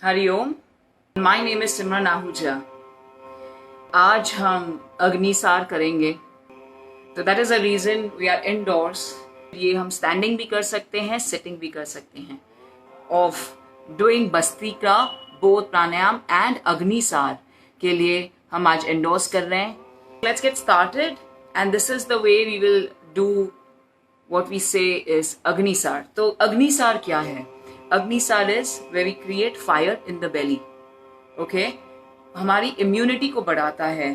Hariom, my name is Simran Ahuja. आज हम अग्निसार करेंगे, तो that is a reason we are indoors. ये हम स्टैंडिंग भी कर सकते हैं, सिटिंग भी कर सकते हैं। Of doing bhastrika, both pranayama and agnisar के लिए हम आज इंडोर्स कर रहे हैं। Let's get started and this is the way we will do what we say is agnisar. तो अग्निसार क्या है? Agnisar is where we create fire in the belly. Okay, हमारी इम्यूनिटी को बढ़ाता है।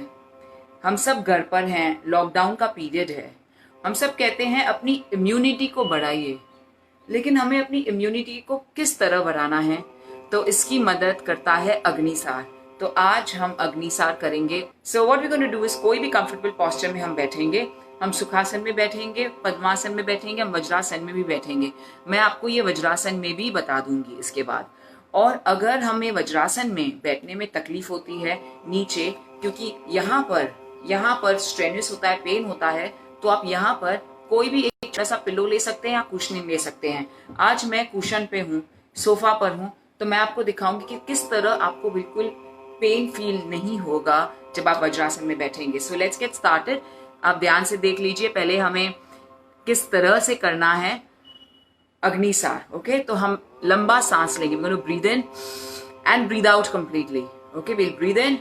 हम सब घर पर हैं, लॉकडाउन का पीरियड है, हम सब कहते हैं अपनी इम्यूनिटी को बढ़ाइए, लेकिन हमें अपनी इम्यूनिटी को किस तरह बढ़ाना है? तो इसकी मदद करता है अग्निसार। तो आज हम अग्निसार करेंगे। So what we gonna do is, कोई भी कंफर्टेबल पोस्चर में हम बैठेंगे। हम सुखासन में बैठेंगे, पद्मासन में बैठेंगे, हम वज्रासन में भी बैठेंगे। मैं आपको ये वज्रासन में भी बता दूंगी इसके बाद। और अगर हमें वज्रासन में बैठने में तकलीफ होती है नीचे, क्योंकि यहाँ पर स्ट्रेनस होता है, पेन होता है, तो आप यहाँ पर कोई भी एक छोटा सा पिलो ले सकते हैं या कुशनिंग ले सकते हैं। आज मैं कुशन पे हूँ, सोफा पर हूँ, तो मैं आपको दिखाऊंगी कि किस तरह आपको बिल्कुल पेन फील नहीं होगा जब आप वज्रासन में बैठेंगे। So let's get started. आप ध्यान से देख लीजिए पहले हमें किस तरह से करना है अग्निसार। ओके, तो हम लंबा सांस लेंगे। We gonna breathe in and breathe out completely. Okay, will breathe in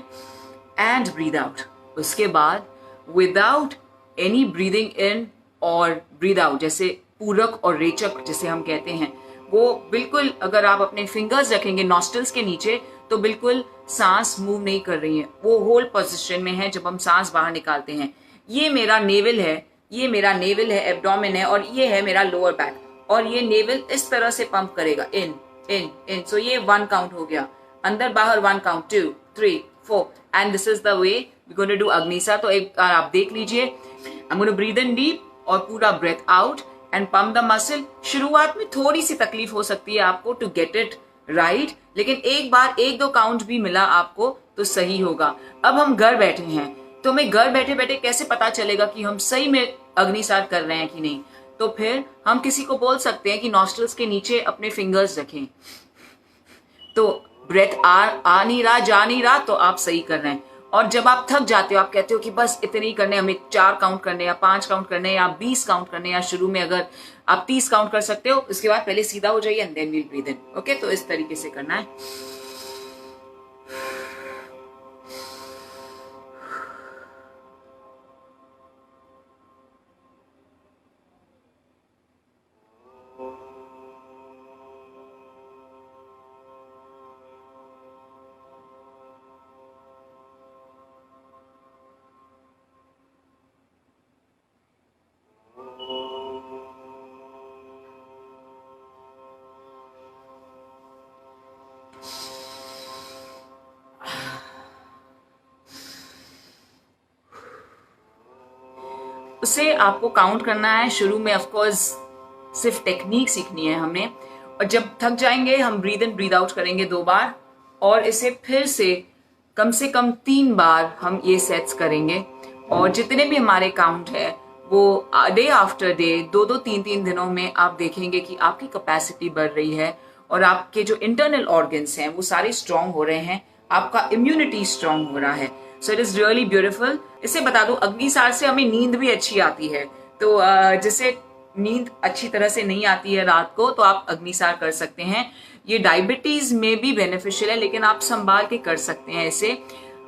and breathe out. उसके बाद विदाउट एनी ब्रीदिंग इन और ब्रीथ आउट, जैसे पूरक और रेचक जिसे हम कहते हैं, वो बिल्कुल अगर आप अपने फिंगर्स रखेंगे नॉस्ट्रल्स के नीचे तो बिल्कुल सांस मूव नहीं कर रही है, वो होल्ड पोजीशन में है जब हम सांस बाहर निकालते हैं। ये मेरा नेवल है, एब्डोमेन है, और ये है मेरा लोअर बैक, और ये नेवल इस तरह से पंप करेगा, इन इन इन। सो ये 1 काउंट हो गया, अंदर बाहर 1 count, 2 3 4, and this is the way we gonna do agnisar. तो एक बार आप देख लीजिए। I am gonna breathe in deep और पूरा breath out and pump the muscle. शुरुआत में थोड़ी सी तकलीफ हो सकती है आपको टू गेट इट राइट, लेकिन एक बार 1-2 काउंट भी मिला आपको तो सही होगा। अब हम घर बैठे हैं, तो हमें घर बैठे बैठे कैसे पता चलेगा कि हम सही में अग्निसार कर रहे हैं कि नहीं? तो फिर हम किसी को बोल सकते हैं कि नॉस्ट्रल्स के नीचे अपने फिंगर्स रखें, तो ब्रेथ आ नहीं रहा, जा नहीं रहा, तो आप सही कर रहे हैं। और जब आप थक जाते हो, आप कहते हो कि बस इतने ही करने, हमें 4 काउंट करने या 5 काउंट करने या 20 काउंट करने, या शुरू में अगर आप 30 काउंट कर सकते हो, उसके बाद पहले सीधा हो जाइए and then we'll breathe in. Okay, तो इस तरीके से करना है। उसे आपको काउंट करना है। शुरू में ऑफ कोर्स सिर्फ टेक्निक सीखनी है हमने, और जब थक जाएंगे हम ब्रीथ इन ब्रीथ आउट करेंगे 2 बार, और इसे फिर से कम 3 बार हम ये सेट्स करेंगे। और जितने भी हमारे काउंट है वो डे आफ्टर डे 2-2 3-3 दिनों में आप देखेंगे कि आपकी कैपेसिटी बढ़ रही है और आपके जो इंटरनल ऑर्गन्स हैं वो सारे स्ट्रांग हो रहे हैं, आपका इम्यूनिटी स्ट्रांग हो रहा है। So it is really beautiful. इसे बता दो, अग्निसार से हमें नींद भी अच्छी आती है। तो जिसे नींद अच्छी तरह से नहीं आती है रात को, तो आप अग्निसार कर सकते हैं। ये डायबिटीज में भी बेनिफिशियल है, लेकिन आप संभाल के कर सकते हैं इसे।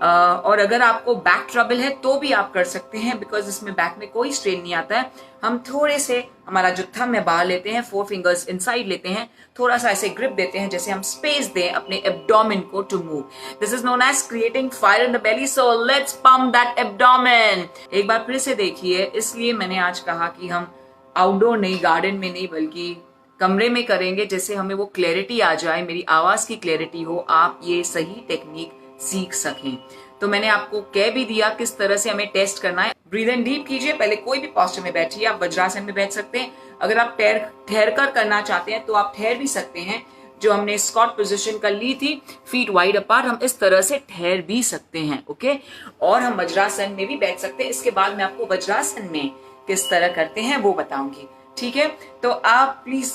और अगर आपको बैक ट्रबल है तो भी आप कर सकते हैं, बिकॉज इसमें बैक में कोई स्ट्रेन नहीं आता है। हम थोड़े से हमारा जो थंब है बाहर लेते हैं, 4 फिंगर्स इनसाइड लेते हैं, थोड़ा सा ऐसे ग्रिप देते हैं जैसे हम स्पेस दें अपने एब्डोमेन को to move. This is known as creating fire in the belly. So let's pump that abdomen. एक बार फिर से देखिए, इसलिए मैंने आज कहा कि हम आउटडोर नहीं, गार्डन में नहीं, बल्कि कमरे में करेंगे, जैसे हमें वो क्लैरिटी आ जाए, मेरी आवाज की क्लैरिटी हो, आप ये सही टेक्निक सीख सकें। तो मैंने आपको कह भी दिया किस तरह से हमें टेस्ट करना है। ब्रीथ इन डीप कीजिए, पहले कोई भी पोस्चर में बैठिए। आप वज्रासन में बैठ सकते हैं, अगर आप ठहर कर करना चाहते हैं तो आप ठहर भी सकते हैं। जो हमने स्क्वाट पोजीशन कर ली थी, फीट वाइड अपार्ट, हम इस तरह से ठहर भी सकते हैं। ओके, और हम वज्रासन में भी बैठ सकते हैं। इसके बाद मैं आपको वज्रासन में किस तरह करते हैं वो बताऊंगी। ठीक है, तो आप please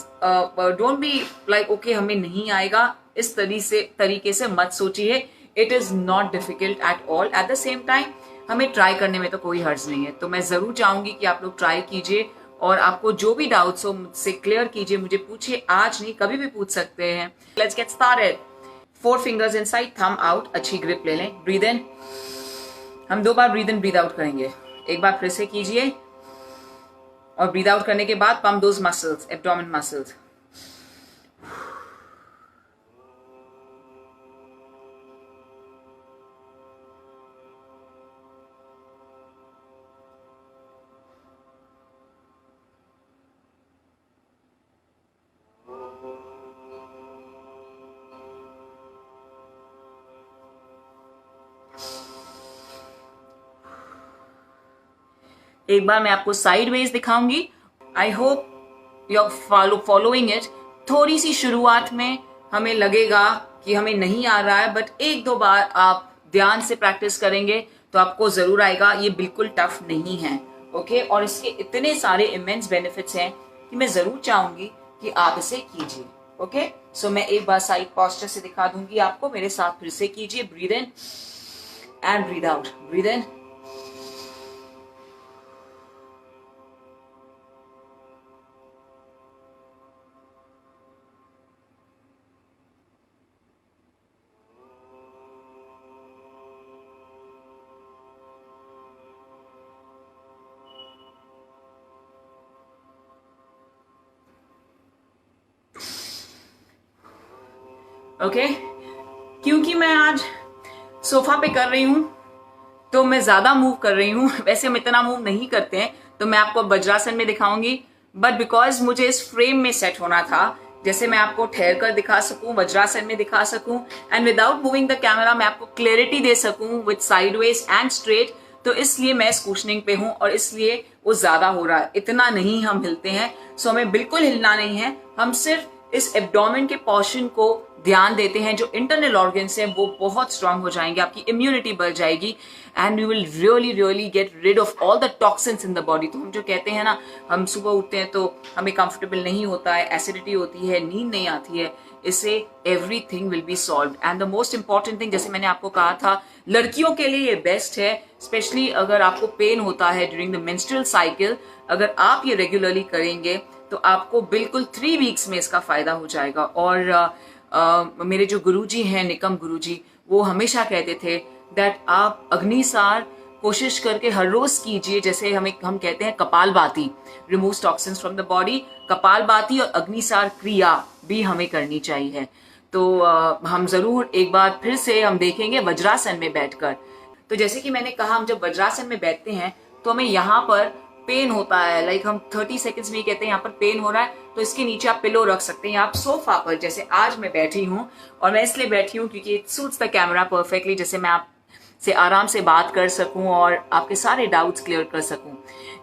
don't be like okay हमें नहीं आएगा, इस तरीके से मत सोचिए। It is not difficult at all. At the same time हमें ट्राई करने में तो कोई हर्ज नहीं है। तो मैं जरूर चाहूंगी कि आप लोग ट्राई कीजिए और आपको जो भी डाउट्स हो मुझसे क्लियर कीजिए, मुझे पूछिए, आज नहीं कभी भी पूछ सकते हैं। Let's get started. 4 fingers inside, thumb out, अच्छी ग्रिप ले लें। ब्रीद इन, हम 2 बार ब्रीद इन ब्रीद आउट करेंगे। एक बार फिर से कीजिए और ब्रीद आउट करने के बाद pump those muscles, abdomen muscles. एक बार मैं आपको साइड वेज दिखाऊंगी। I hope you are following it. थोड़ी सी शुरुआत में हमें लगेगा कि हमें नहीं आ रहा है, बट 1-2 बार आप ध्यान से प्रैक्टिस करेंगे तो आपको जरूर आएगा। ये बिल्कुल टफ नहीं है, ओके। और इसके इतने सारे इमेंस बेनिफिट्स हैं कि मैं जरूर चाहूंगी कि आप इसे कीजिए, ओके। सो मैं एक बार साइड पोस्चर से दिखा दूंगी आपको, मेरे साथ फिर से कीजिए। Breathe in and breathe out, breathe in. Okay, क्योंकि मैं आज सोफा पे कर रही हूं तो मैं ज्यादा मूव कर रही हूं। वैसे हम इतना मूव नहीं करते हैं, तो मैं आपको वज्रासन में दिखाऊंगी, बट बिकॉज मुझे इस फ्रेम में सेट होना था, जैसे मैं आपको ठहर कर दिखा सकूं, वज्रासन में दिखा सकूं and without moving the camera मैं आपको क्लैरिटी दे सकूं विद साइडवेज एंड स्ट्रेट, तो इसलिए मैं इस कुशनिंग पे हूं और इसलिए वो ज्यादा हो रहा है। इतना नहीं हम हिलते हैं, सो हमें बिल्कुल हिलना नहीं है। हम सिर्फ इस एब्डोमेन के पोर्शन को ध्यान देते हैं। जो इंटरनल ऑर्गन्स हैं वो बहुत स्ट्रांग हो जाएंगे, आपकी इम्यूनिटी बढ़ जाएगी and you will really really get rid of all the toxins in the body. तो हम जो कहते हैं ना, हम सुबह उठते हैं तो हमें कंफर्टेबल नहीं होता है, एसिडिटी होती है, नींद नहीं आती है, इससे everything will be solved. And the most important thing, जैसे मैंने आपको कहा था, लड़कियों के लिए ये बेस्ट है, स्पेशली अगर आपको पेन होता है ड्यूरिंग द मेंस्ट्रुअल साइकिल। अगर आप ये रेगुलरली करेंगे तो आपको बिल्कुल 3 वीक्स में इसका फायदा हो जाएगा। और मेरे जो गुरुजी हैं, निकम गुरुजी, वो हमेशा कहते थे दैट आप अग्निसार कोशिश करके हर रोज कीजिए। जैसे हम कहते हैं kapalbhati, remove toxins from the body. Kapalbhati और अग्निसार क्रिया भी हमें करनी चाहिए। तो हम जरूर एक बार फिर से हम देखेंगे वज्रासन में बैठकर। तो जैसे कि मैंने कहा, हम जब वज्रासन में बैठते हैं तो हमें यहाँ पर पेन होता है, लाइक हम 30 सेकंड्स में कहते हैं यहाँ पर पेन हो रहा है, तो इसके नीचे आप पिलो रख सकते हैं। आप सोफा पर, जैसे आज मैं बैठी हूँ, और मैं इसलिए बैठी हूँ क्योंकि it suits the camera perfectly, जैसे मैं आपसे आराम से बात कर सकूं और आपके सारे डाउट्स क्लियर कर सकूं।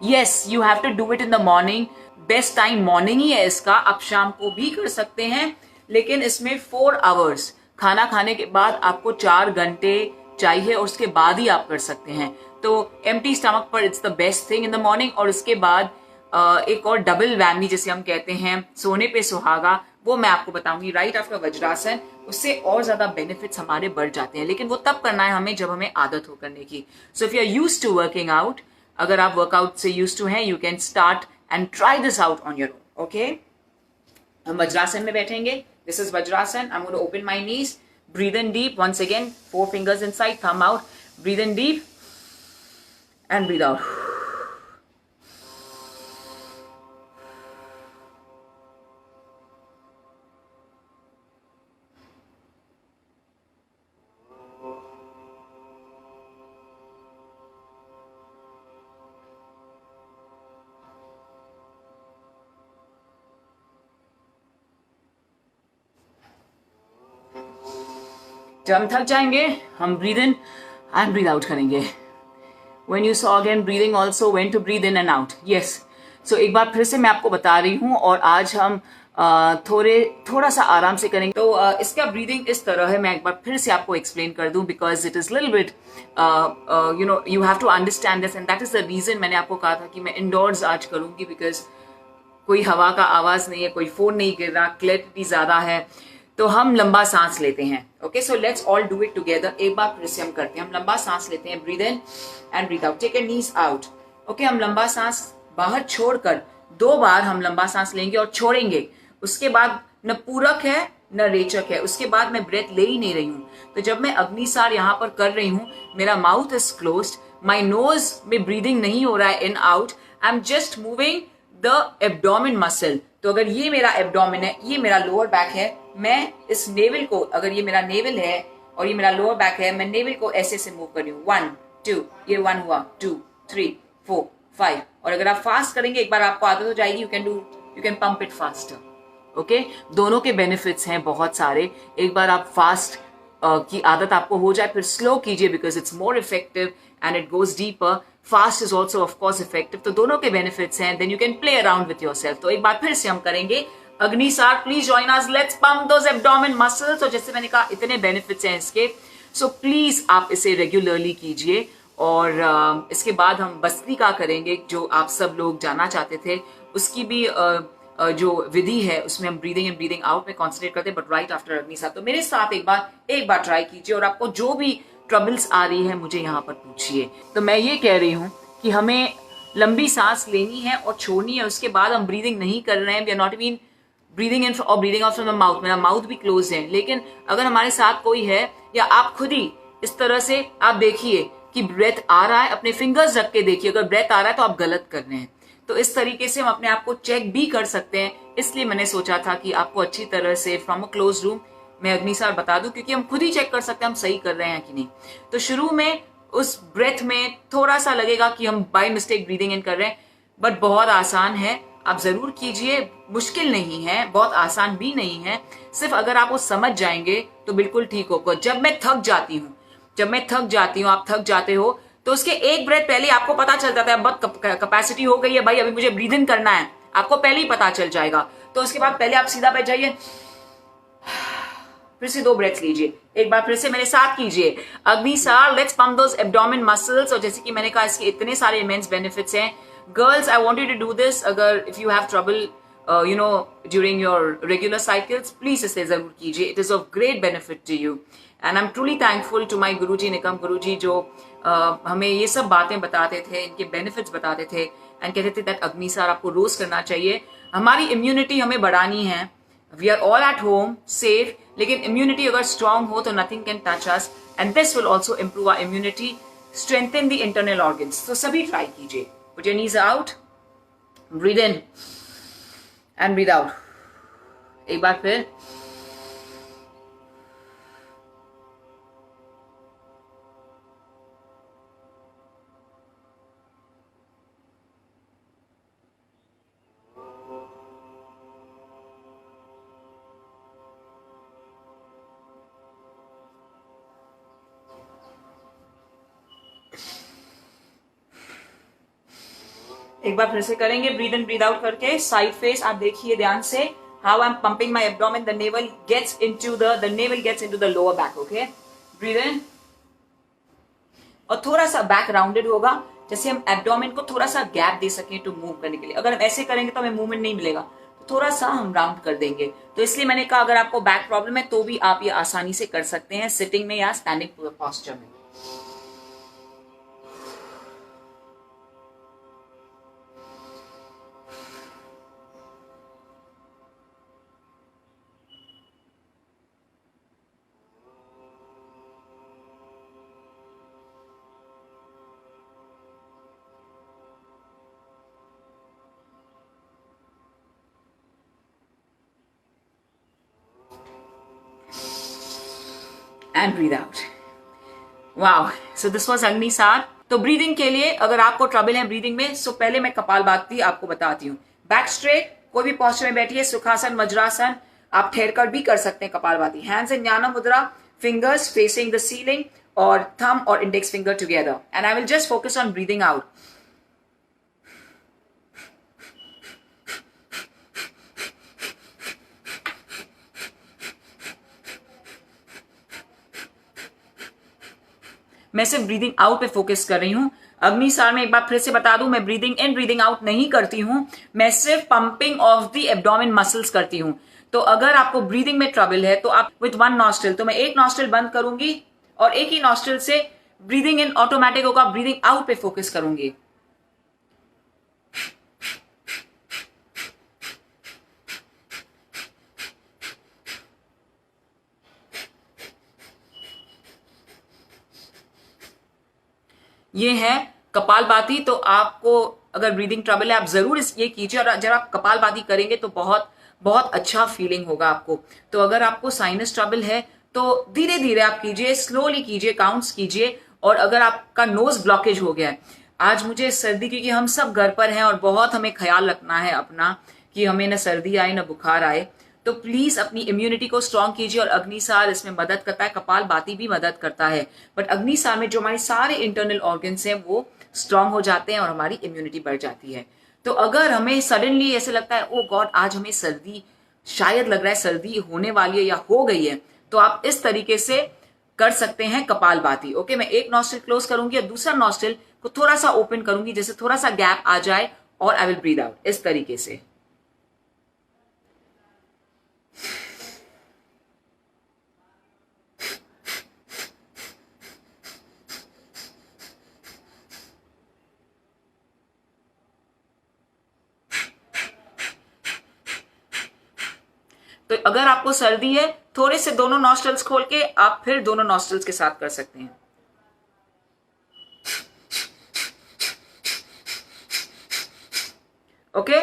Yes, you have to do it in the morning. Best time morning ही है इसका। आप शाम को भी कर सकते हैं, लेकिन इसमें 4 आवर्स, खाना खाने के बाद आपको 4 घंटे चाहिए और उसके बाद ही आप कर सकते हैं। तो एम्प्टी स्टमक पर it's the best thing in the morning. और उसके बाद एक और डबल वैमी जिसे हम कहते हैं, सोने पे सुहागा, वो मैं आपको बताऊंगी राइट आफ्टर वज्रासन। उससे और ज्यादा बेनिफिट्स हमारे बढ़ जाते हैं, लेकिन वो तब करना है हमें जब हमें आदत हो करने की। So if you are used to working out, अगर आप वर्कआउट से यूज्ड टू हैं, you can start and try this out on your own, okay. हम वज्रासन में बैठेंगे। This is vajrasana. I am going to open my knees, breathe in deep once again, 4 fingers inside, thumb out, breathe in deep and breathe out. जब हम थक जाएंगे, हम breathe in and breathe out करेंगे। When you saw again breathing also, when to breathe in and out. Yes. So एक बार फिर से मैं आपको बता रही हूँ, और आज हम थोड़ा सा आराम से करेंगे। तो इसका ब्रीदिंग इस तरह है, मैं एक बार फिर से आपको एक्सप्लेन कर दूं, because it is little bit you have to understand this, and that is the reason मैंने आपको कहा था कि मैं इंडोर्स आज करूंगी, बिकॉज कोई हवा का आवाज नहीं है, कोई फोन नहीं गिर रहा, क्लैरिटी ज्यादा है, तो हम लंबा सांस लेते हैं। Okay, so let's all do it together. एक बार फिर से हम करते हैं, हम लंबा सांस लेते हैं, breathe in and breathe out, take your knees out. Okay, हम लंबा सांस बाहर छोड़कर 2 बार हम लंबा सांस लेंगे और छोड़ेंगे। उसके बाद न पूरक है न रेचक है, उसके बाद मैं ब्रेथ ले ही नहीं रही हूं। तो जब मैं अग्निसार यहां पर कर रही हूं, मेरा mouth is closed, my nose में ब्रीदिंग नहीं हो रहा है in out, I am just moving the abdomen muscle. तो अगर ये मेरा एब्डोमेन है, ये मेरा लोअर बैक है, मैं इस नेवल को, अगर ये मेरा नेवल है और ये मेरा लोअर बैक है, मैं नेवल को ऐसे से मूव कर रही हूँ। 1 2, ये 1 हुआ, 2 3 4 5। और अगर आप फास्ट करेंगे, एक बार आपको आदत हो जाएगी, you can pump it faster. Okay, दोनों के बेनिफिट्स हैं बहुत सारे। एक बार आप फास्ट की आदत आपको हो जाए, फिर स्लो कीजिए, because it's more effective and it goes deeper. Fast is also of course effective, तो दोनों के बेनिफिट्स हैं। Then you can play around with yourself. तो एक बार फिर से हम करेंगे agnisar, please join us, let's pump those abdomen muscles. तो जैसे मैंने कहा, इतने बेनिफिट्स हैं इसके, सो प्लीज आप इसे रेगुलरली कीजिए। और इसके बाद हम भस्त्रिका करेंगे, जो आप सब लोग जानना चाहते थे। उसकी भी जो विधि है, उसमें हम ब्रीदिंग इन ब्रीदिंग आउट में कॉन्सेंट्रेट करते हैं, बट राइट आफ्टर अग्निसार। तो मेरे साथ एक बार ट्राई कीजिए, और आपको जो भी ट्रबल्स आ रही है मुझे यहाँ पर पूछिए। तो मैं ये कह रही हूँ कि हमें लंबी सांस लेनी है और छोड़नी है, उसके बाद हम ब्रीदिंग नहीं कर रहे हैं। We are not mean breathing in और breathing out from the mouth, मेरा माउथ भी क्लोज है। लेकिन अगर हमारे साथ कोई है, या आप खुद ही इस तरह से आप देखिए कि ब्रेथ आ रहा है, अपने फिंगर्स रख के देखिए, अगर ब्रेथ आ रहा है तो आप गलत कर रहे हैं। तो इस तरीके से हम अपने आप को चेक भी कर सकते हैं। इसलिए मैंने सोचा था कि आपको अच्छी तरह से फ्रॉम अ क्लोज रूम मैं अग्निसार बता दूं, क्योंकि हम खुद ही चेक कर सकते हैं हम सही कर रहे हैं कि नहीं। तो शुरू में उस ब्रेथ में थोड़ा सा लगेगा कि हम बाय मिस्टेक ब्रीदिंग इन कर रहे हैं, बट बहुत आसान है, आप जरूर कीजिए। मुश्किल नहीं है, बहुत आसान भी नहीं है। सिर्फ अगर आप वो समझ जाएंगे तो बिल्कुल ठीक होगा। जब मैं थक जाती हूँ, आप थक जाते हो, तो उसके एक ब्रेथ पहले आपको पता चल जाता है बहुत कैपेसिटी हो गई है भाई, अभी मुझे ब्रीद इन करना है, आपको पहले ही पता चल जाएगा। तो उसके बाद पहले आप सीधा बैठ जाइए, फिर से 2 ब्रेथ लीजिए। एक बार फिर से मेरे साथ कीजिए Agnisar, let's pump those abdomen muscles. और जैसे कि मैंने कहा, इसके इतने सारे इमेंस बेनिफिट्स हैं। Girls, I want you to do this. अगर if you have trouble during your regular cycles, please इसे जरूर कीजिए। It is of great benefit to you, and I am truly thankful to my Guruji, Nikam Guruji, जो हमें ये सब बातें बताते थे, इनके बेनिफिट्स बताते थे, एंड कहते थे दैट अग्निसार आपको रोज करना चाहिए। हमारी इम्यूनिटी हमें बढ़ानी है। We are all at home safe, लेकिन इम्यूनिटी अगर स्ट्रांग हो तो nothing can touch us, and this will also improve our immunity, strengthen the internal organs. तो सभी ट्राई कीजिए। Put your knees out, breathe in and breathe out. एक बार फिर, एक बार फिर से करेंगे ब्रीद इन ब्रीद आउट करके। साइड फेस आप देखिए ध्यान से, how I am pumping my abdomen, the naval gets into the lower back. Okay, breathe in, और थोड़ा सा बैक राउंडेड होगा, जैसे हम एब्डोमेन को थोड़ा सा गैप दे सकें टू मूव करने के लिए। अगर हम ऐसे करेंगे तो हमें मूवमेंट नहीं मिलेगा, तो थोड़ा सा हम राउंड कर देंगे। तो इसलिए मैंने कहा, अगर आपको बैक प्रॉब्लम है तो भी आप ये आसानी से कर सकते हैं, सिटिंग में या स्टैंडिंग पोस्चर में। And breathe out. Wow, so this was Agnisar. तो ब्रीदिंग के लिए अगर आपको ट्रबल है ब्रीदिंग में, सो पहले मैं कपालभाति आपको बताती हूँ। बैक स्ट्रेट, कोई भी पोस्चर में बैठिए, सुखासन, वज्रासन, आप ठहरकर भी कर सकते हैं कपालभाति। हैंड्स इन ज्ञान मुद्रा, फिंगर्स फेसिंग द सीलिंग, और थंब और index finger together, and I will just focus on breathing out. मैं सिर्फ ब्रीदिंग आउट पे फोकस कर रही हूं। अग्निसार में एक बार फिर से बता दूं, मैं ब्रीदिंग इन ब्रीदिंग आउट नहीं करती हूं, मैं सिर्फ pumping of the abdomen muscles करती हूं। तो अगर आपको ब्रीदिंग में ट्रबल है तो आप विथ वन नॉस्ट्रिल, तो मैं एक नॉस्ट्रिल बंद करूंगी और एक ही नॉस्ट्रिल से ब्रीदिंग इन ऑटोमेटिक होगा, ब्रीदिंग आउट पे फोकस करूंगी। ये है कपालभाति। तो आपको अगर ब्रीदिंग ट्रबल है आप जरूर ये कीजिए, और जब आप कपालभाति करेंगे तो बहुत बहुत अच्छा फीलिंग होगा आपको। तो अगर आपको साइनस ट्रबल है तो धीरे धीरे आप कीजिए, स्लोली कीजिए, काउंट्स कीजिए। और अगर आपका नोज ब्लॉकेज हो गया है, आज मुझे सर्दी, क्योंकि हम सब घर पर हैं और बहुत हमें ख्याल रखना है अपना कि हमें ना सर्दी आए ना बुखार आए, तो प्लीज अपनी इम्यूनिटी को स्ट्रांग कीजिए। और अग्निसार इसमें मदद करता है, कपालभाति भी मदद करता है, बट अग्निसार में जो हमारे सारे इंटरनल ऑर्गन्स हैं वो स्ट्रांग हो जाते हैं और हमारी इम्यूनिटी बढ़ जाती है। तो अगर हमें सडनली ऐसे लगता है ओ गॉड आज हमें सर्दी, शायद लग रहा है सर्दी होने वाली है या हो गई है, तो आप इस तरीके से कर सकते हैं कपालभाति। ओके, मैं एक नॉस्ट्रिल क्लोज करूंगी और दूसरा नॉस्ट्रिल को थोड़ा सा ओपन करूंगी, जैसे थोड़ा सा गैप आ जाए, और आई विल ब्रीद आउट इस तरीके से। तो अगर आपको सर्दी है, थोड़े से दोनों नॉस्ट्रल्स खोल के आप फिर दोनों नॉस्ट्रल्स के साथ कर सकते हैं। ओके,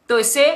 तो इससे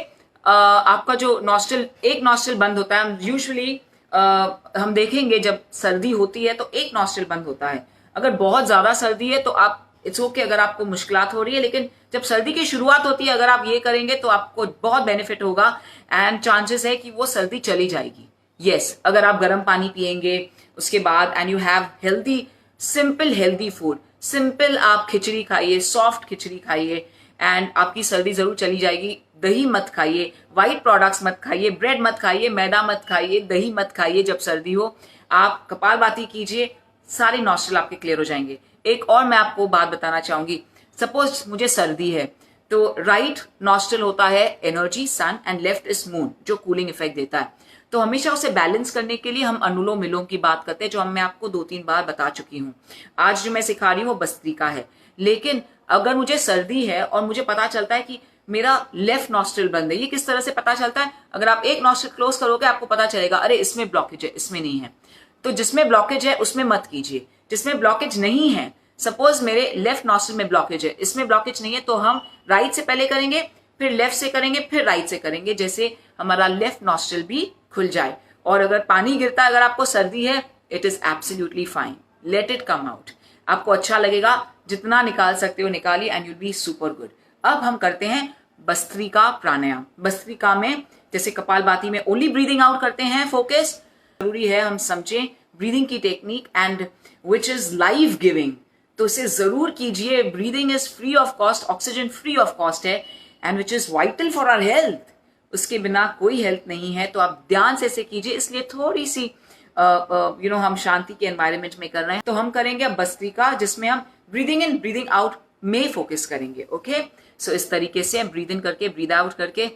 आपका जो नॉस्ट्रल, एक नॉस्ट्रल बंद होता है। यूजुअली हम देखेंगे जब सर्दी होती है तो एक नॉस्ट्रल बंद होता है। अगर बहुत ज्यादा सर्दी है तो आप इट्स ओके अगर आपको मुश्किलात हो रही है, लेकिन जब सर्दी की शुरुआत होती है अगर आप ये करेंगे तो आपको बहुत बेनिफिट होगा एंड चांसेस है कि वो सर्दी चली जाएगी। यस, अगर आप गर्म पानी पिएंगे उसके बाद and you have healthy, simple healthy food, simple आप खिचड़ी खाइए, सॉफ्ट खिचड़ी खाइए एंड आपकी सर्दी जरूर चली जाएगी। दही मत खाइए, व्हाइट प्रोडक्ट्स मत खाइए, ब्रेड मत खाइए, मैदा मत खाइए, दही मत खाइए जब सर्दी हो। आप कपालभाति कीजिए, सारे नॉस्ट्रल आपके क्लियर हो जाएंगे। एक और मैं आपको बात बताना चाहूंगी, सपोज मुझे सर्दी है तो राइट नॉस्ट्रल होता है energy sun and left is moon, जो कूलिंग इफेक्ट देता है। तो हमेशा उसे बैलेंस करने के लिए हम अनुलोम विलोम की बात करते हैं, जो मैं आपको 2-3 बार बता चुकी हूँ। आज जो मैं सिखा रही हूँ वो भस्त्रिका है। लेकिन अगर मुझे सर्दी है और मुझे पता चलता है कि मेरा लेफ्ट नॉस्ट्रल बंद है, ये किस तरह से पता चलता है? अगर आप एक नॉस्ट्रल क्लोज करोगे आपको पता चलेगा अरे इसमें ब्लॉकेज है, इसमें नहीं है। तो जिसमें ब्लॉकेज है उसमें मत कीजिए, जिसमें ब्लॉकेज नहीं है, सपोज मेरे लेफ्ट नॉस्ट्रल में ब्लॉकेज है, इसमें ब्लॉकेज नहीं है, तो हम राइट से पहले करेंगे, फिर लेफ्ट से करेंगे, फिर राइट से करेंगे, जैसे हमारा लेफ्ट नॉस्ट्रल भी खुल जाए। और अगर पानी गिरता है, अगर आपको सर्दी है, it is absolutely fine, let it come out. आपको अच्छा लगेगा, जितना निकाल सकते हो निकालिए and you'll be super good. अब हम करते हैं भस्त्रिका प्राणायाम। भस्त्रिका में जैसे कपालभाति में ओनली ब्रीदिंग आउट करते हैं, फोकस जरूरी है हम समझें ब्रीदिंग की technique and which is life giving, तो इसे जरूर कीजिए। Breathing is free of cost, oxygen free of cost है and which is vital for our health. उसके बिना कोई हेल्थ नहीं है, तो आप ध्यान से इसे कीजिए। इसलिए थोड़ी सी हम शांति के एनवायरनमेंट में कर रहे हैं, तो हम करेंगे अब भस्त्रिका, जिसमें हम ब्रीदिंग इन ब्रीदिंग आउट में फोकस करेंगे। ओके, सो इस तरीके से हम ब्रीद इन करके ब्रीद आउट करके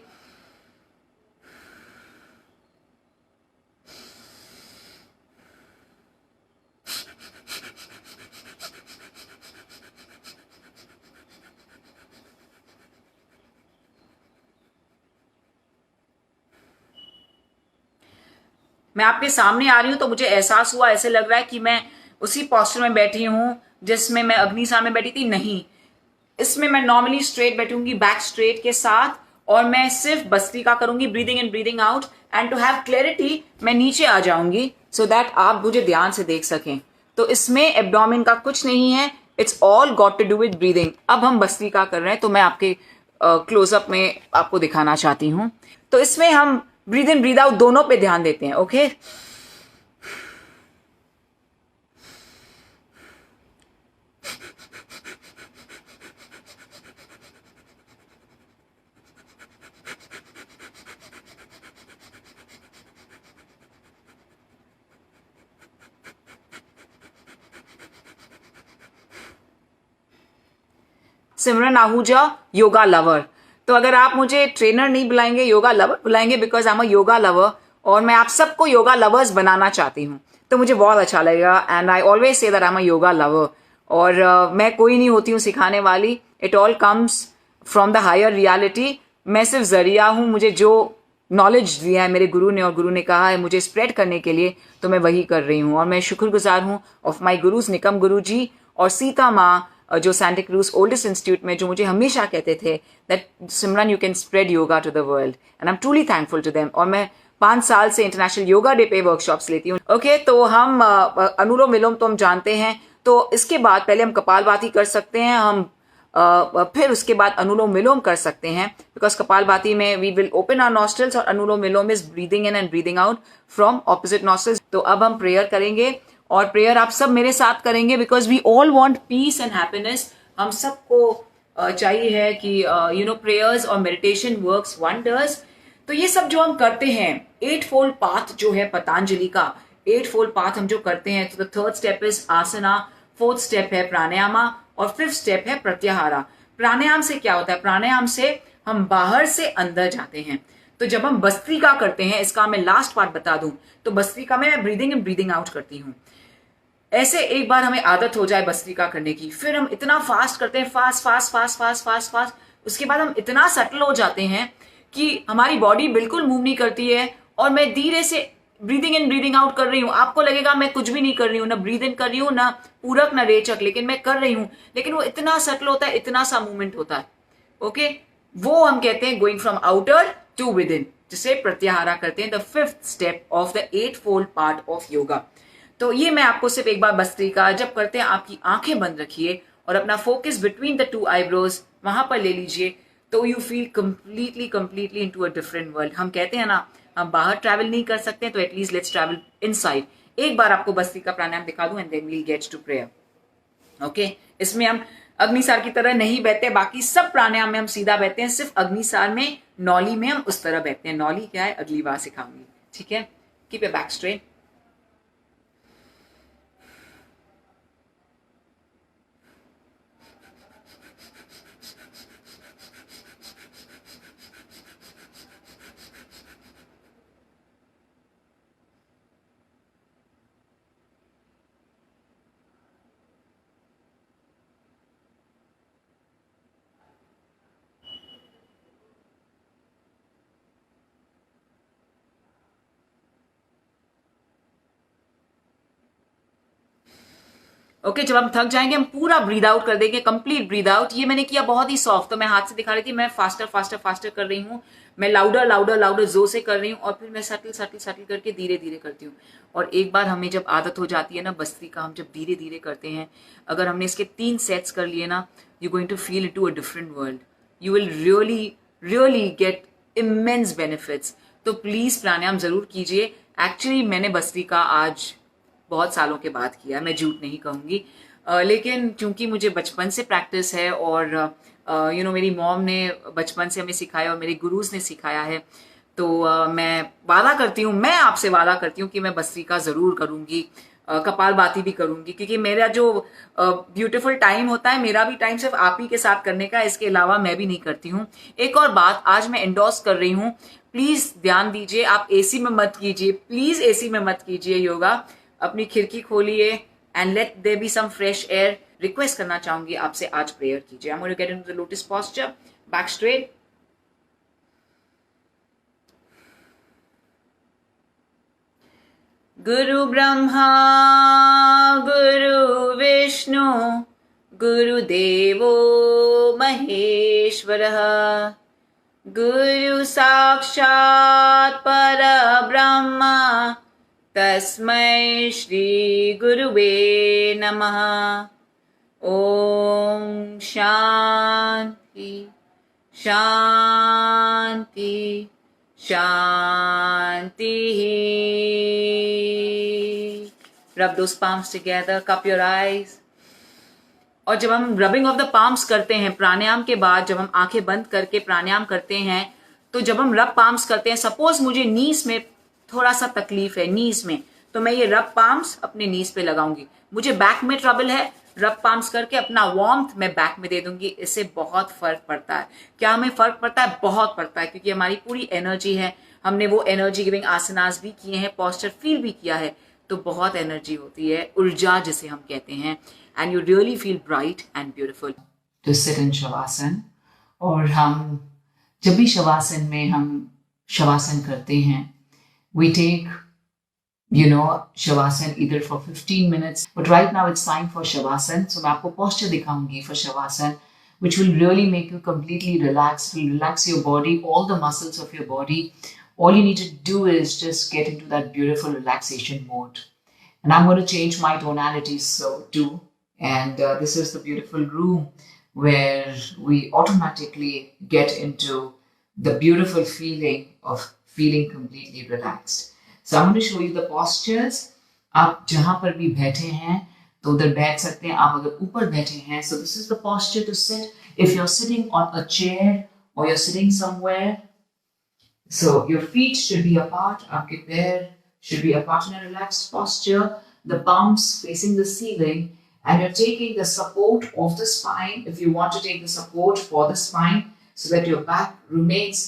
मैं आपके सामने आ रही हूं तो मुझे एहसास हुआ, ऐसे लग रहा है कि मैं उसी पोस्टर में बैठी हूं जिसमें मैं अग्निसार में बैठी थी। नहीं, इसमें मैं नॉर्मली स्ट्रेट बैठूंगी, बैक स्ट्रेट के साथ, और मैं सिर्फ भस्त्रिका करूंगी, breathing in breathing out. And to have clarity मैं नीचे आ जाऊंगी सो दैट आप मुझे ध्यान से देख सकें। तो इसमें एब्डोमेन का कुछ नहीं है, it's all got to do with breathing. अब हम भस्त्रिका कर रहे हैं, तो मैं आपके क्लोजअप में आपको दिखाना चाहती हूं। तो इसमें हम ब्रीद इन ब्रीद आउट दोनों पे ध्यान देते हैं। ओके, सिमरन आहूजा योगा लवर। तो अगर आप मुझे ट्रेनर नहीं बुलाएंगे, योगा लवर बुलाएंगे, because I am a yoga lover और मैं आप सबको योगा लवर्स बनाना चाहती हूँ, तो मुझे बहुत अच्छा लगेगा। And I always say that I am a yoga lover. और मैं कोई नहीं होती हूँ सिखाने वाली, it all comes from the higher reality. मैं सिर्फ जरिया हूँ, मुझे जो नॉलेज दिया है मेरे गुरु ने और गुरु ने कहा है मुझे स्प्रेड करने के लिए, तो मैं वही कर रही हूँ। और मैं शुक्रगुजार हूँ ऑफ माई गुरुज, निकम गुरु जी और सीता माँ, जो सांता क्रूज ओल्डेस्ट इंस्टीट्यूट में, जो मुझे हमेशा कहते थे that Simran you can spread yoga to the world, and I am truly thankful to them. और मैं 5 साल से इंटरनेशनल योगा डे पे वर्कशॉप्स लेती हूँ। ओके, तो हम अनुलोम विलोम तो हम जानते हैं, तो इसके बाद पहले हम कपालभाति कर सकते हैं, हम फिर उसके बाद अनुलोम विलोम कर सकते हैं, बिकॉज कपालभाति में we will open our nostrils और Anulom Vilom is breathing in and breathing out from opposite nostrils. तो अब हम प्रेयर करेंगे और प्रेयर आप सब मेरे साथ करेंगे, because we all want peace and happiness. हम सबको चाहिए है कि प्रेयर्स और मेडिटेशन वर्क्स वंडर्स। तो ये सब जो हम करते हैं, 8 फोल्ड पाथ जो है पतंजलि का, 8 फोल्ड पाथ हम जो करते हैं, तो the 3rd step is asana, 4th step है प्राणायामा और 5th स्टेप है प्रत्याहारा। प्राणायाम से क्या होता है? प्राणायाम से हम बाहर से अंदर जाते हैं। तो जब हम भस्त्रिका करते हैं, इसका मैं लास्ट पार्ट बता दूं, तो भस्त्रिका में मैं ब्रीदिंग इन ब्रीदिंग आउट करती हूँ। ऐसे एक बार हमें आदत हो जाए भस्त्रिका करने की, फिर हम इतना फास्ट करते हैं, fast fast fast fast fast fast, उसके बाद हम इतना सेटल हो जाते हैं कि हमारी बॉडी बिल्कुल मूव नहीं करती है और मैं धीरे से ब्रीदिंग इन ब्रीदिंग आउट कर रही हूँ। आपको लगेगा मैं कुछ भी नहीं कर रही हूँ, ना ब्रीद इन कर रही हूँ, ना पूरक ना रेचक, लेकिन मैं कर रही हूँ। लेकिन वो इतना सेटल होता है, इतना सा मूवमेंट होता है। ओके, वो हम कहते हैं going from outer to within, जिसे प्रत्याहारा करते हैं, the 5th step of the 8 fold part of yoga. तो ये मैं आपको सिर्फ एक बार भस्त्रिका जब करते हैं, आपकी आंखें बंद रखिए और अपना फोकस बिटवीन द 2 आईब्रोज वहां पर ले लीजिए, तो you feel completely into a different world. हम कहते हैं ना, हम बाहर ट्रैवल नहीं कर सकते, तो एटलीस्ट लेट्स ट्रैवल इनसाइड। एक बार आपको भस्त्रिका प्राणायाम दिखा दूं and then we'll get to prayer. Okay, इसमें हम अग्निसार की तरह नहीं बैठते, बाकी सब प्राणायाम में हम सीधा बैठते हैं, सिर्फ अग्निसार में नौली में हम उस तरह बैठते हैं। नौली क्या है अगली बार सिखाऊंगी, ठीक है? Keep your back straight. Okay, जब हम थक जाएंगे हम पूरा ब्रीद आउट कर देंगे, कंप्लीट ब्रीद आउट। ये मैंने किया बहुत ही सॉफ्ट, तो मैं हाथ से दिखा रही थी, मैं फास्टर फास्टर फास्टर कर रही हूँ, मैं लाउडर लाउडर लाउडर जोर से कर रही हूँ, और फिर मैं सटल सटल सटल करके धीरे धीरे करती हूँ। और एक बार हमें जब आदत हो जाती है ना भस्त्रिका, हम जब धीरे धीरे करते हैं, अगर हमने इसके 3 सेट्स कर लिए ना, you going to feel into a different world, you will really get immense benefits. तो प्लीज प्राणायाम जरूर कीजिए। एक्चुअली मैंने भस्त्रिका आज बहुत सालों के बाद किया, मैं झूठ नहीं कहूँगी, लेकिन क्योंकि मुझे बचपन से प्रैक्टिस है और मेरी मॉम ने बचपन से हमें सिखाया और मेरे गुरुज ने सिखाया है, तो मैं वादा करती हूँ, मैं आपसे वादा करती हूँ कि मैं भस्त्रिका ज़रूर करूँगी, कपालभाति भी करूँगी, क्योंकि मेरा जो ब्यूटीफुल टाइम होता है, मेरा भी टाइम सिर्फ आप ही के साथ करने का, इसके अलावा मैं भी नहीं करती हूँ। एक और बात आज मैं इंडोर्स कर रही हूँ, प्लीज़ ध्यान दीजिए, आप एसी में मत कीजिए, प्लीज़ एसी में मत कीजिए योगा। अपनी खिड़की खोलिए and let there be some fresh air. Request करना चाहूंगी आपसे, आज प्रेयर कीजिए। I am going to get into the lotus posture, back straight. Guru Brahma गुरु विष्णु गुरुदेवो महेश्वरः, गुरु साक्षात् परब्रह्म तस्मै श्री गुरुवे नमः। ओम शांति शांति शांति। Rub those palms together, cup your eyes। और जब हम रबिंग ऑफ द पाम्स करते हैं प्राणायाम के बाद, जब हम आंखें बंद करके प्राणायाम करते हैं, तो जब हम रब पाम्स करते हैं, सपोज मुझे नीस में थोड़ा सा तकलीफ है, नीस में, तो मैं ये रब पाम्स अपने नीज पे लगाऊंगी। मुझे बैक में ट्रबल है, रब पाम्स करके अपना वार्मथ मैं बैक में दे दूंगी। इससे बहुत फर्क पड़ता है। क्या हमें फर्क पड़ता है? बहुत पड़ता है, क्योंकि हमारी पूरी एनर्जी है, हमने वो एनर्जी गिविंग आसनास भी किए हैं, पॉस्चर फील भी किया है, तो बहुत एनर्जी होती है, ऊर्जा जिसे हम कहते हैं, and you really feel bright and beautiful. To sit in shavasana. और हम जब भी शवासन में हम शवासन करते हैं, we take Shavasana either for 15 minutes, but right now it's time for Shavasana. So मैं आपको posture दिखाऊंगी for Shavasana, which will really make you completely relaxed, will relax your body, all the muscles of your body. All you need to do is just get into that beautiful relaxation mode. And I'm going to change my tonalities too. And this is the beautiful room where we automatically get into the beautiful feeling of feeling completely relaxed. So I'm going to show you the postures. आप जहां पर भी बैठे हैं तो उधर बैठ सकते हैं। आप अगर ऊपर बैठे हैं, so this is the posture to sit. If you're sitting on a chair or you're sitting somewhere, so your feet should be apart. आपके पैर should be apart in a relaxed posture. The palms facing the ceiling, and you're taking the support of the spine. If you want to take the support for the spine, so that your back remains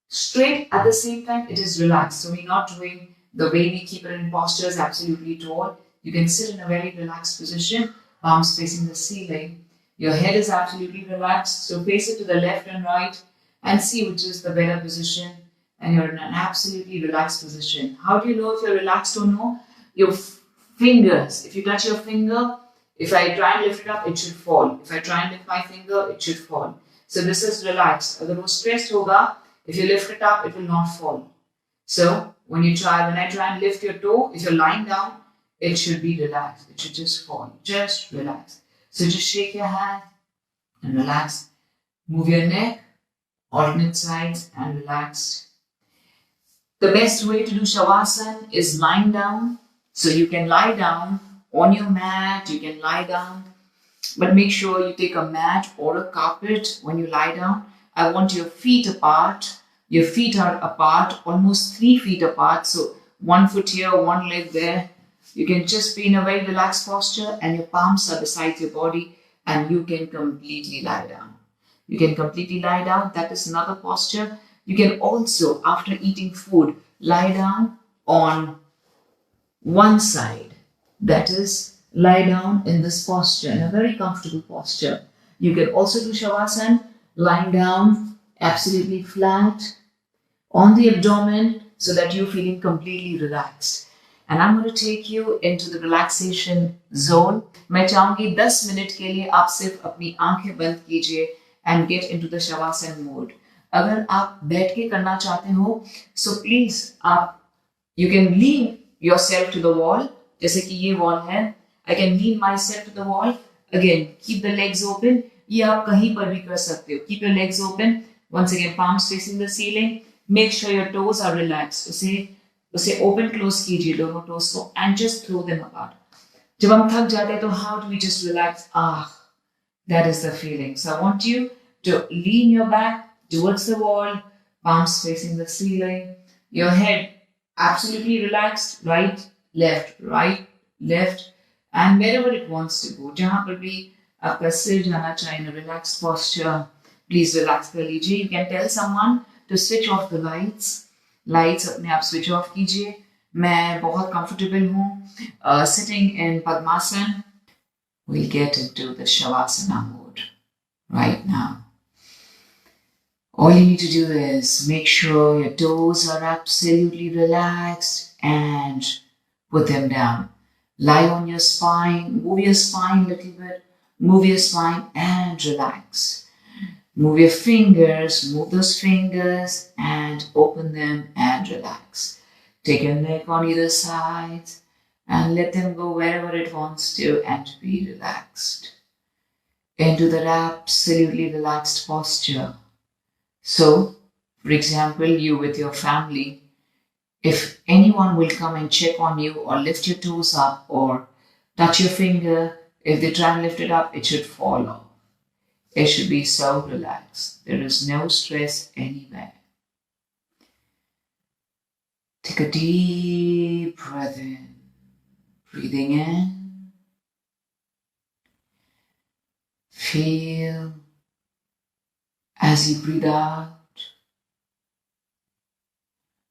straight, at the same time it is relaxed. So we're not doing the way we keep it in postures absolutely tall. You can sit in a very relaxed position, palms facing the ceiling. Your head is absolutely relaxed, so face it to the left and right and see which is the better position, and you're in an absolutely relaxed position. How do you know if you're relaxed or no? Your fingers, if you touch your finger, if I try and lift it up, it should fall. If I try and lift my finger, it should fall. So this is relaxed. अगर वो stressed होगा, if you lift it up, it will not fall. So when I try and lift your toe, if you're lying down, it should be relaxed. It should just fall. Just relax. So just shake your hand and relax. Move your neck, alternate sides, and relax. The best way to do Shavasana is lying down. So you can lie down on your mat, you can lie down, but make sure you take a mat or a carpet when you lie down. I want your feet apart. Your feet are apart, almost 3 feet apart. So 1 foot here, 1 leg there. You can just be in a very relaxed posture, and your palms are beside your body, and you can completely lie down. You can completely lie down. That is another posture. You can also, after eating food, lie down on one side. That is, lie down in this posture, in a very comfortable posture. You can also do Shavasana lying down absolutely flat on the abdomen, so that you're feeling completely relaxed. And I'm going to take you into the relaxation zone. मैं चाहूंगी 10 minute के लिए आप सिर्फ अपनी आंखें बंद कीजिए and get into the Shavasana mode. अगर आप बैठ के करना चाहते हो, so please you can lean yourself to the wall. जैसे कि ये wall है, I can lean myself to the wall. Again, keep the legs open. ये आप कहीं पर भी कर सकते हो. Keep your legs open. Once again, palms facing the ceiling. Make sure your toes are relaxed. उसे open close कीजिए दोनों toes को, and just throw them apart. जब हम थक जाते हैं तो how do we just relax? That is the feeling. So I want you to lean your back towards the wall, palms facing the ceiling. Your head absolutely relaxed, right, left, and wherever it wants to go. जहाँ पर भी आपका सिर जाना चाहे in a relaxed posture, please relax कर लीजिए. You can tell someone to switch off the lights. Lights अपने आप switch off कीजिए. मैं बहुत comfortable हूँ sitting in Padmasana. We'll get into the Shavasana mode right now. All you need to do is make sure your toes are absolutely relaxed and put them down. Lie on your spine, move your spine a little bit, move your spine and relax. Move your fingers, move those fingers and open them and relax. Take your neck on either side and let them go wherever it wants to and be relaxed. Into that absolutely relaxed posture. So, for example, you with your family, if anyone will come and check on you or lift your toes up or touch your finger, if they try and lift it up, it should fall off. It should be so relaxed. There is no stress anywhere. Take a deep breath in. Breathing in. Feel as you breathe out.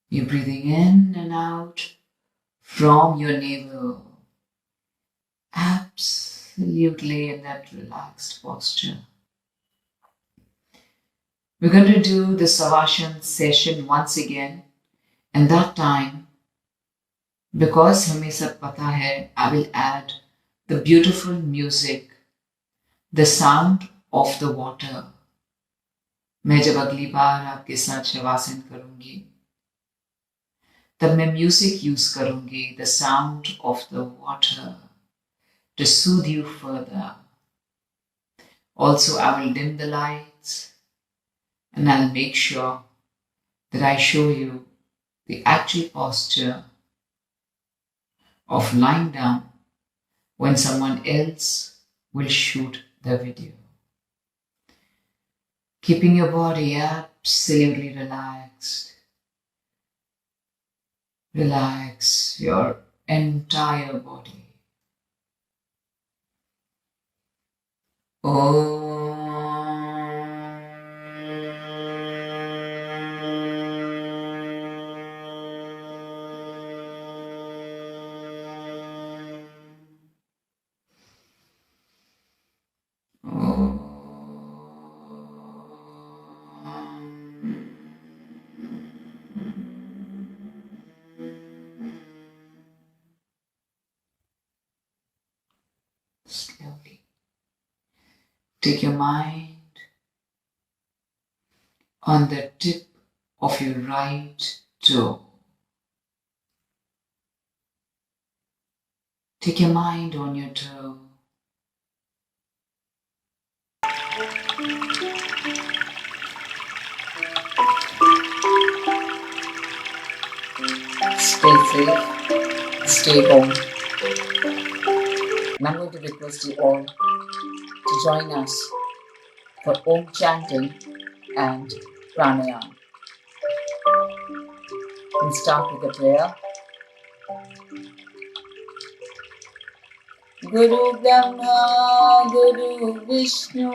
You're breathing in and out from your navel. Absolutely in that relaxed posture. We're going to do the Savasana session once again, and that time, because हमें सब पता है, I will add the beautiful music, the sound of the water. मैं जब अगली बार आपके साथ शवासन करूंगी, तब मैं म्यूजिक यूज करूंगी, the sound of the water, to soothe you further. Also, I will dim the lights and I'll make sure that I show you the actual posture of lying down when someone else will shoot the video. Keeping your body absolutely relaxed. Relax your entire body. Slowly take your mind on the tip of your right toe. Take your mind on your toe. Stay safe, stay home. And I'm going to request you all to join us for Om chanting and pranayama. We'll start with a prayer. Guru Brahma, Guru Vishnu,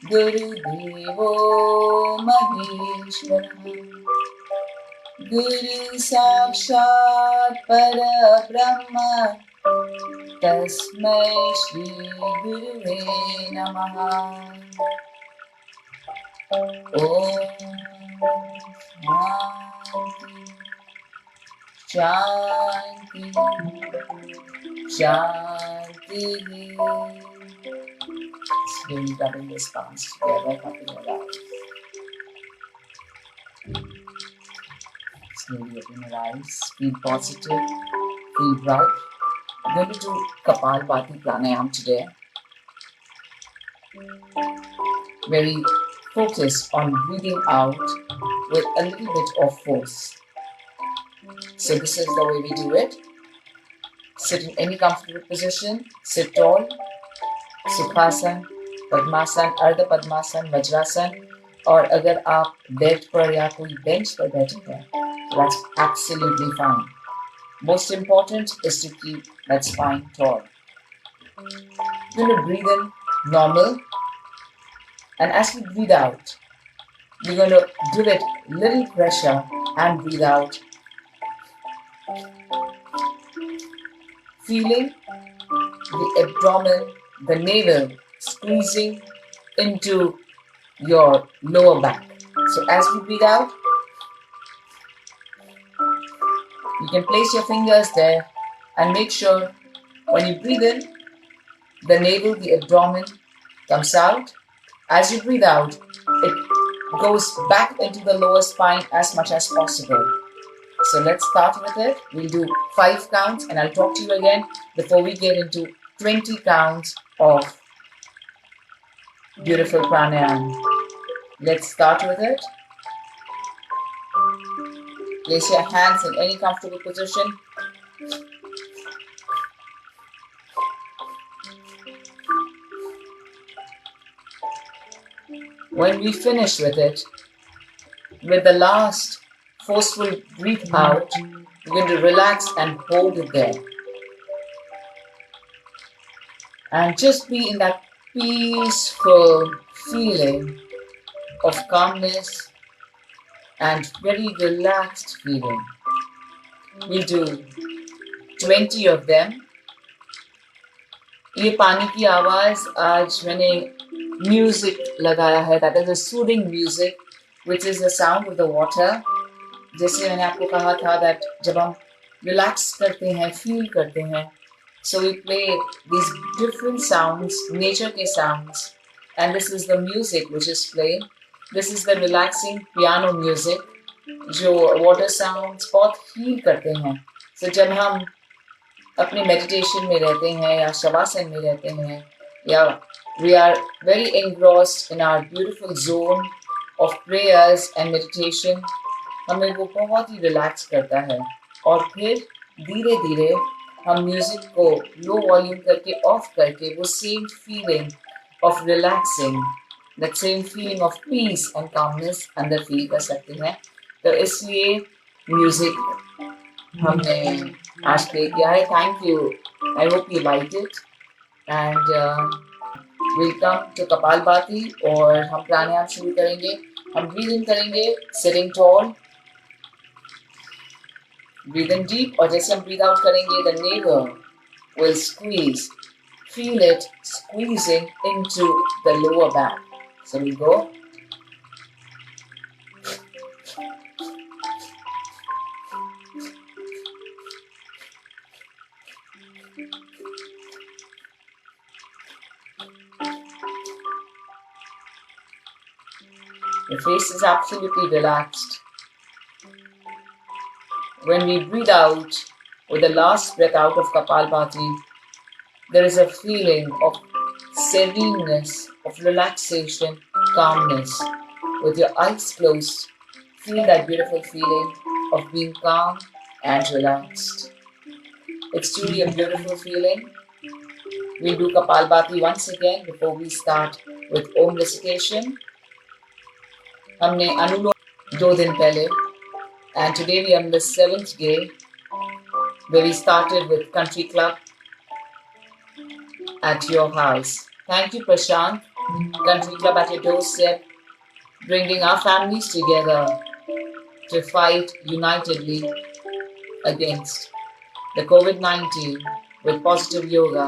Guru Devo Maheshwara, Guru Sakshat Parabrahma, Tasmai Shri Guruve Namaha. Om Shanti Shanti. Slowly rubbing this palms together, cupping your eyes. Slowly open your eyes. Feel positive. Feel bright. We're going to do Kapalbhati Pranayam today. Very focused on breathing out with a little bit of force. So this is the way we do it. Sit in any comfortable position. Sit tall. Sukhasan, Padmasan, Ardha Padmasan, Vajrasan, और अगर आप bed पर या कोई bench पर बैठे हैं, that's absolutely fine. Most important is to keep that spine tall. We're going to breathe in normal, and as we breathe out, we're going to give it little pressure and breathe out. Feeling the abdomen, the navel squeezing into your lower back. So as we breathe out, you can place your fingers there and make sure when you breathe in, the navel, the abdomen comes out. As you breathe out, it goes back into the lower spine as much as possible. So let's start with it. We'll do 5 counts and I'll talk to you again before we get into 20 counts of beautiful pranayama. Let's start with it. Place your hands in any comfortable position. When we finish with it, with the last forceful breathe out, we're going to relax and hold it there. and just be in that peaceful feeling of calmness and very relaxed feeling. We'll do 20 of them. ये पानी की आवाज आज मैंने music लगाया है, that is a soothing music which is the sound of the water. जैसे मैंने आपको कहा था that जब हम रिलैक्स करते हैं, फील करते हैं, so we play these different sounds, nature के sounds, and this is the music which is playing. This is the relaxing piano music जो water sounds बहुत heal करते हैं. So जब हम अपने मेडिटेशन में रहते हैं या शवासन में रहते हैं या we are very engrossed in our beautiful zone of prayers and meditation, हमें वो बहुत ही रिलैक्स करता है. और फिर धीरे धीरे हम म्यूजिक को लो वॉल्यूम करके ऑफ करके वो same feeling of relaxing, that same feeling of peace and calmness अंदर फील कर सकते हैं. तो इसलिए म्यूजिक हमने आज प्ले किया है. Thank you. I hope you like it and welcome to Kapalbhati. और हम प्राणायाम शुरू करेंगे. हम ब्रीद इन करेंगे sitting tall, breathe in deep, और जैसे हम ब्रीद आउट करेंगे the navel will squeeze. Feel it squeezing into the lower back. So we go. Your face is absolutely relaxed. When we breathe out with the last breath out of Kapalbhati, there is a feeling of sereneness, of relaxation, calmness. With your eyes closed, feel that beautiful feeling of being calm and relaxed. It's truly a beautiful feeling. We'll do Kapalbhati once again before we start with Om recitation. हमने अनुलोम 2 दिन पहले, and today we are on the 7th day where we started with Country Club at your house. Thank you, Prashant. Country Club at your doorstep, bringing our families together to fight unitedly against the COVID-19 with positive yoga.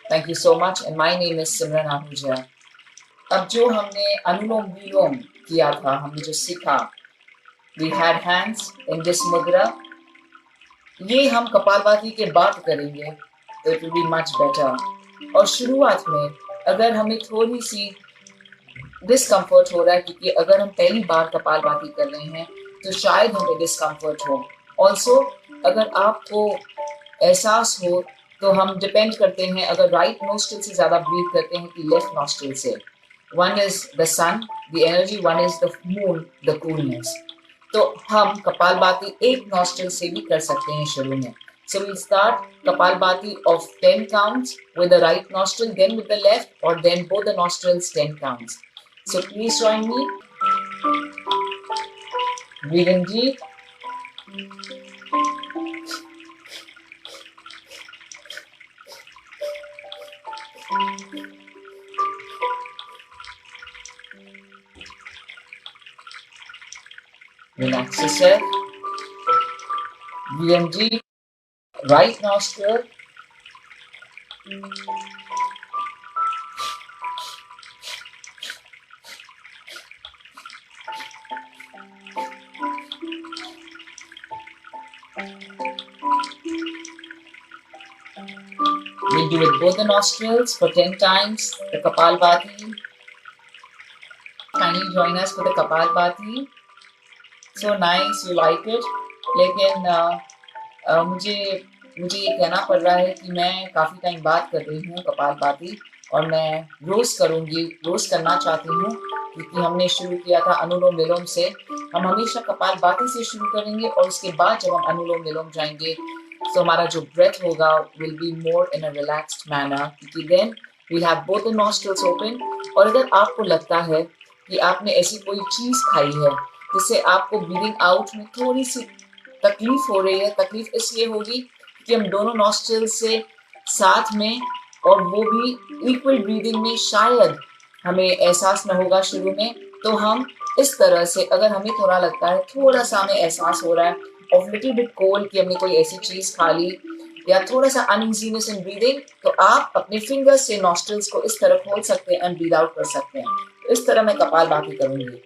Thank you so much, and my name is Simran Ahuja. अब जो हमने अनुलोम विलोम किया था, हमने जो सीखा, we had hands in this mudra, ये हम कपालभाति के बाद करेंगे तो it will be much better. और शुरुआत में अगर हमें थोड़ी सी डिस्कम्फर्ट हो रहा है, क्योंकि अगर हम पहली बार कपालभाति कर रहे हैं तो शायद हमें डिस्कम्फर्ट हो. ऑल्सो अगर आपको एहसास हो तो हम डिपेंड करते हैं अगर राइट नोस्ट्रिल से ज़्यादा ब्रीथ करते हैं कि लेफ्ट नोस्ट्रिल से. One is the sun, the energy, one is the moon, the coolness. तो हम कपालभाति एक नॉस्ट्रिल से भी कर सकते हैं शुरू में. So we'll start Kapalbhati of 10 counts with the right nostril, then with the left, or then both the nostrils 10 counts. So please join me. Breathe in deep. Relax yourself. Breathe in deep. Right nostril. We'll do it both the nostrils for 10 times. The Kapalbhati. Kindly join us for the Kapalbhati. So nice, you like it. लेकिन मुझे ये कहना पड़ रहा है कि मैं काफ़ी टाइम बाद कर रही हूँ कपालभाति, और मैं रोज़ करना चाहती हूँ, क्योंकि हमने शुरू किया था अनुलोम विलोम से. हम हमेशा कपालभाति से शुरू करेंगे और उसके बाद जब हम अनुलोम विलोम जाएंगे तो हमारा जो ब्रेथ होगा will be more in a relaxed manner, क्योंकि then we'll have both the nostrils open. और अगर आपको लगता है कि आपने ऐसी कोई चीज़ खाई है जिससे आपको ब्रीदिंग आउट में थोड़ी सी तकलीफ हो रही है, तकलीफ इसलिए होगी कि हम दोनों नॉस्ट्रिल से साथ में और वो भी इक्वल ब्रीदिंग में शायद हमें एहसास न होगा शुरू में, तो हम इस तरह से, अगर हमें थोड़ा लगता है, थोड़ा सा हमें एहसास हो रहा है ऑफ लिटिल बिट कोल्ड कि हमने कोई ऐसी चीज खा ली, या थोड़ा सा अनइजीनेस इन ब्रीदिंग, तो आप अपने फिंगर्स से नॉस्ट्रल्स को इस तरह खोल सकते हैं एंड ब्रीद आउट कर सकते हैं। तो इस तरह मैं कपालभाति करूंगी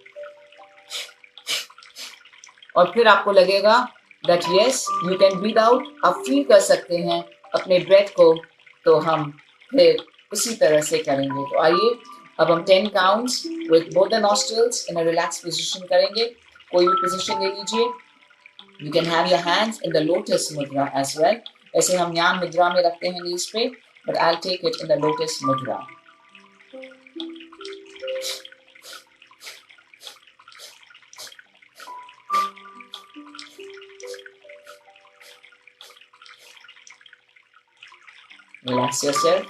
और फिर आपको लगेगा that yes you can breathe out, आप फील कर सकते हैं अपने ब्रेथ को। तो हम फिर उसी तरह से करेंगे। तो आइए अब हम 10 counts with both the nostrils in a relax position करेंगे। कोई भी पोजीशन ले लीजिए। You can have your hands in the lotus mudra as well. ऐसे हम ज्ञान मुद्रा में रखते हैं नीज पे, but I will take it in the lotus mudra. Relax yourself.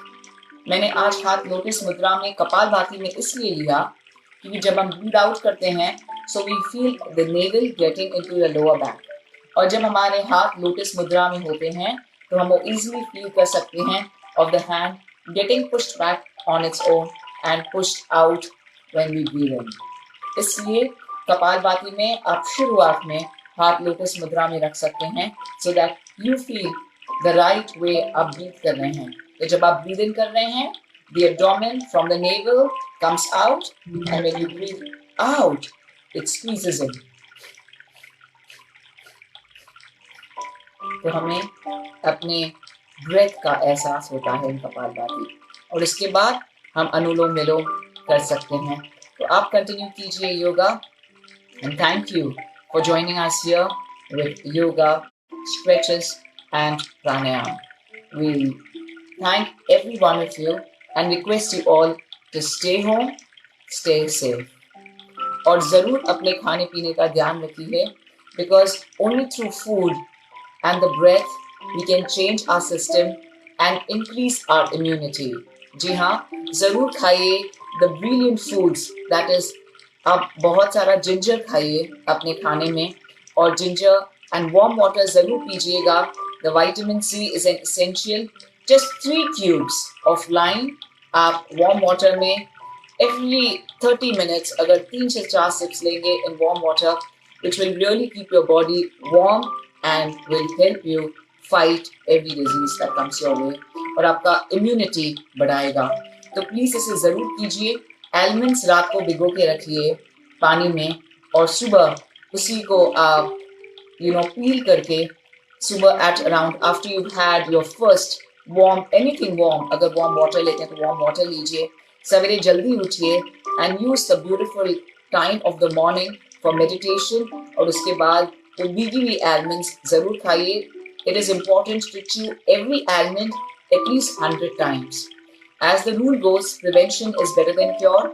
मैंने आज हाथ लोटस मुद्रा में कपालभाति में इसलिए लिया क्योंकि जब हम ब्रीद आउट करते हैं so we feel the navel getting into the lower back, और जब हमारे हाथ लोटस मुद्रा में होते हैं तो हम वो इजीली फील कर सकते हैं of the hand getting pushed back on its own and pushed out when we breathe in. इसलिए कपालभाति में आप शुरुआत में हाथ लोटस मुद्रा में रख सकते हैं so that you feel the right way आप ब्रीथ कर रहे हैं। तो जब आप ब्रीद इन कर रहे हैं, the abdomen from the navel comes out, and when you breathe out, it squeezes in. तो हमें अपने ब्रेथ का एहसास होता है इन कपालभाति, और इसके बाद हम अनुलोम विलोम कर सकते हैं। तो आप कंटिन्यू कीजिए yoga, and thank you for joining us here with yoga, stretches and pranayam. We thank every one of you and request you all to stay home, stay safe. और ज़रूर अपने खाने पीने का ध्यान रखिए, because only through food and the breath we can change our system and increase our immunity. जी हाँ, ज़रूर खाइए the brilliant foods, that is, आप बहुत सारा जिंजर खाइए अपने खाने में, और जिंजर and warm water ज़रूर पीजिएगा। The vitamin C is an essential. Just 3 cubes of lime आप warm water में every 30 minutes अगर 3 से 4 sips लेंगे in warm water, which will really keep your body warm and will help you fight every disease that comes your way, और आपका immunity बढ़ाएगा। तो please इसे ज़रूर कीजिए। Almonds रात को भिगो के रखिए पानी में, और सुबह उसी को आप peel करके सुबह at around after you've had your first warm, anything warm, अगर warm water लेते हैं तो warm water लीजिए। सवेरे जल्दी उठिए and use the beautiful time of the morning for meditation, और उसके बाद वो भीगी हुई almonds ज़रूर खाइए। It is important to chew every almond at least 100 times. As the rule goes, prevention is better than cure.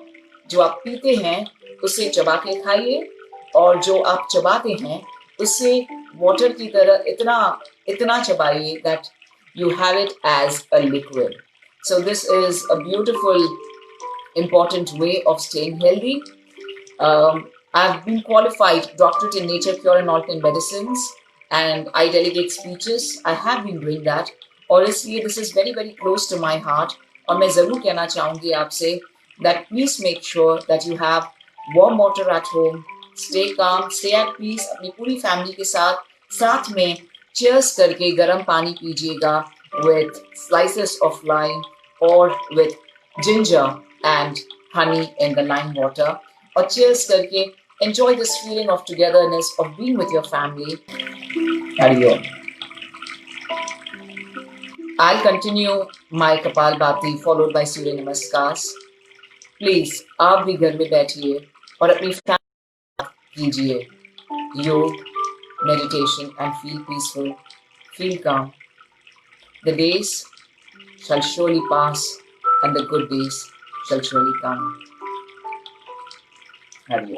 जो आप पीते हैं उसे चबा के खाइए, और जो आप चबाते हैं उससे वाटर की तरह इतना चबाइए that you have it as a liquid. So this is a beautiful, important way of staying healthy. I've been qualified doctorate in nature cure and alternate medicines, and I delegate speeches. I have been doing that, और इसलिए this is very very close to my heart. और मैं ज़रूर कहना चाहूँगी आपसे that please make sure that you have warm water at home. Stay calm, stay at peace. अपनी पूरी फैमिली के साथ में cheers करके गर्म पानी पीजिएगा with slices of lime or with ginger and honey in the lime water. और cheers करके enjoy this feeling of togetherness of being with your family. Hari Om. I'll continue my Kapalbhati followed by Surya Namaskars. Please, आप भी घर में बैठिए और अपनी कीजिए योग, meditation, and feel peaceful, feel calm. The days shall surely pass and the good days shall surely come. Hari Om.